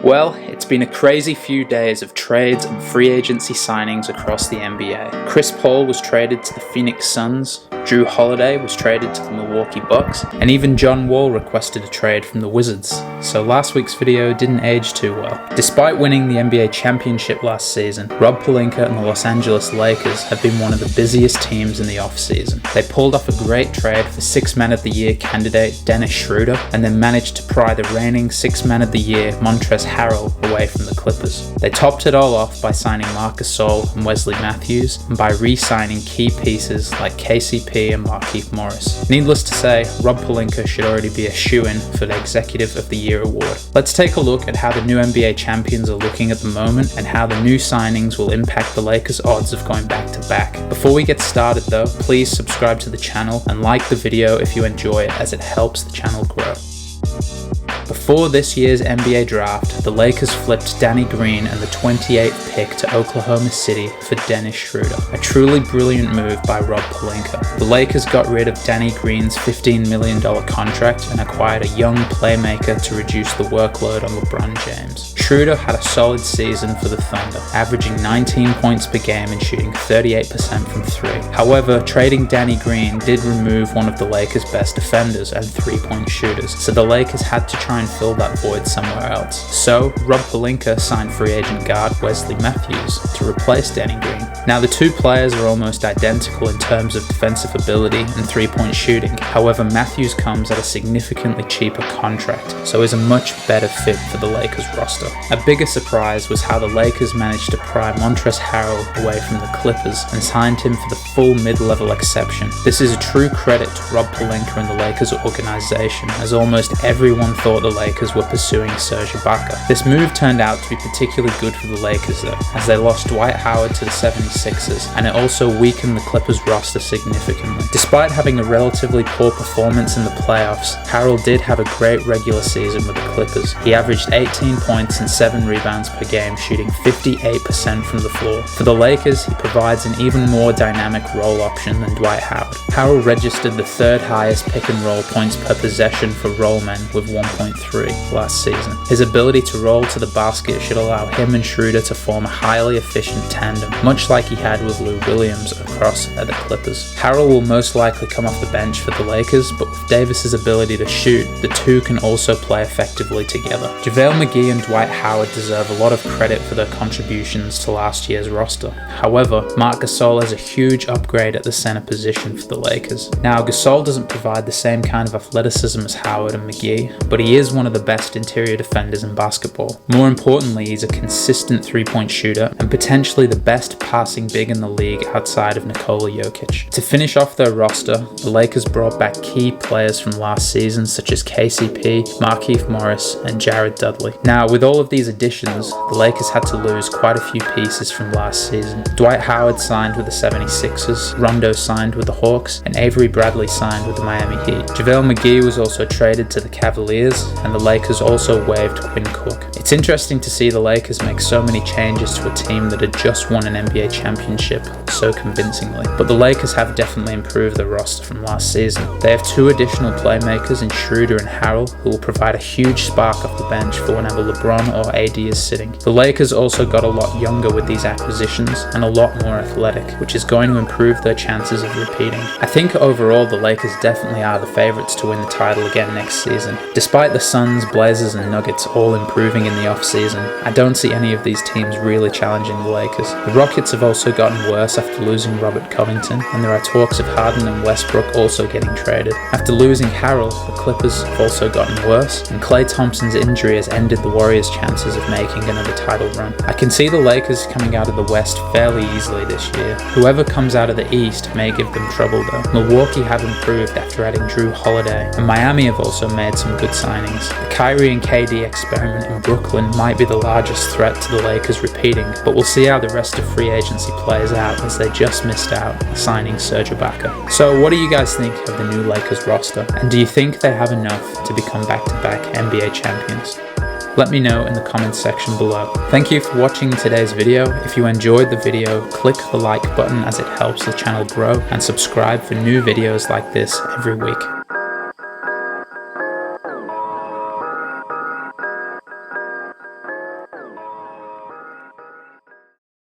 Well, it's been a crazy few days of trades and free agency signings across the NBA. Chris Paul was traded to the Phoenix Suns, Jrue Holiday was traded to the Milwaukee Bucks, and even John Wall requested a trade from the Wizards. So last week's video didn't age too well. Despite winning the NBA championship last season, Rob Pelinka and the Los Angeles Lakers have been one of the busiest teams in the offseason. They pulled off a great trade for Sixth Man of the Year candidate Dennis Schroeder, and then managed to pry the reigning Sixth Man of the Year Montrezl Harrell away from the Clippers. They topped it all off by signing Marc Gasol and Wesley Matthews, and by re-signing key pieces like KCP and Markieff Morris. Needless to say, Rob Pelinka should already be a shoo-in for the Executive of the Year award. Let's take a look at how the new NBA champions are looking at the moment and how the new signings will impact the Lakers' odds of going back-to-back. Before we get started though, please subscribe to the channel and like the video if you enjoy it, as it helps the channel grow. Before this year's NBA draft, the Lakers flipped Danny Green and the 28th pick to Oklahoma City for Dennis Schroeder, a truly brilliant move by Rob Pelinka. The Lakers got rid of Danny Green's $15 million contract and acquired a young playmaker to reduce the workload on LeBron James. Schroeder had a solid season for the Thunder, averaging 19 points per game and shooting 38% from three. However, trading Danny Green did remove one of the Lakers' best defenders and three-point shooters, so the Lakers had to try and fill that void somewhere else. So, Rob Pelinka signed free agent guard Wesley Matthews to replace Danny Green. Now, the two players are almost identical in terms of defensive ability and three-point shooting. However, Matthews comes at a significantly cheaper contract, so is a much better fit for the Lakers roster. A bigger surprise was how the Lakers managed to pry Montrezl Harrell away from the Clippers and signed him for the full mid-level exception. This is a true credit to Rob Pelinka and the Lakers organization, as almost everyone thought the Lakers were pursuing Serge Ibaka. This move turned out to be particularly good for the Lakers though, as they lost Dwight Howard to the 76ers, and it also weakened the Clippers roster significantly. Despite having a relatively poor performance in the playoffs, Harrell did have a great regular season with the Clippers. He averaged 18 points and 7 rebounds per game, shooting 58% from the floor. For the Lakers, he provides an even more dynamic role option than Dwight Howard. Harrell registered the third highest pick and roll points per possession for roll men with 1.3 last season. His ability to roll to the basket should allow him and Schroeder to form a highly efficient tandem, much like he had with Lou Williams across at the Clippers. Harrell will most likely come off the bench for the Lakers, but with Davis's ability to shoot, the two can also play effectively together. JaVale McGee and Dwight Howard deserve a lot of credit for their contributions to last year's roster. However, Marc Gasol is a huge upgrade at the center position for the Lakers. Now, Gasol doesn't provide the same kind of athleticism as Howard and McGee, but he is one of the best interior defenders in basketball. More importantly, he's a consistent three-point shooter and potentially the best passing big in the league outside of Nikola Jokic. To finish off their roster, the Lakers brought back key players from last season such as KCP, Markieff Morris, and Jared Dudley. Now, with all of these additions, the Lakers had to lose quite a few pieces from last season. Dwight Howard signed with the 76ers, Rondo signed with the Hawks, and Avery Bradley signed with the Miami Heat. JaVale McGee was also traded to the Cavaliers, and the Lakers also waived Quinn Cook. It's interesting to see the Lakers make so many changes to a team that had just won an NBA championship so convincingly, but the Lakers have definitely improved their roster from last season. They have two additional playmakers in Schroeder and Harrell, who will provide a huge spark off the bench for whenever LeBron or AD is sitting. The Lakers also got a lot younger with these acquisitions and a lot more athletic, which is going to improve their chances of repeating. I think overall the Lakers definitely are the favorites to win the title again next season. Despite the Suns, Blazers and Nuggets all improving in the offseason, I don't see any of these teams really challenging the Lakers. The Rockets have also gotten worse after losing Robert Covington, and there are talks of Harden and Westbrook also getting traded. After losing Harrell, the Clippers have also gotten worse, and Klay Thompson's injury has ended the Warriors' chances of making another title run. I can see the Lakers coming out of the West fairly easily this year. Whoever comes out of the East may give them trouble though. Milwaukee have improved after adding Jrue Holiday, and Miami have also made some good signings. The Kyrie and KD experiment in Brooklyn might be the largest threat to the Lakers repeating, but we'll see how the rest of free agency plays out, as they just missed out signing Serge Ibaka. So what do you guys think of the new Lakers roster, and do you think they have enough to become back-to-back NBA champions? Let me know in the comments section below. Thank you for watching today's video. If you enjoyed the video, click the like button as it helps the channel grow, and subscribe for new videos like this every week.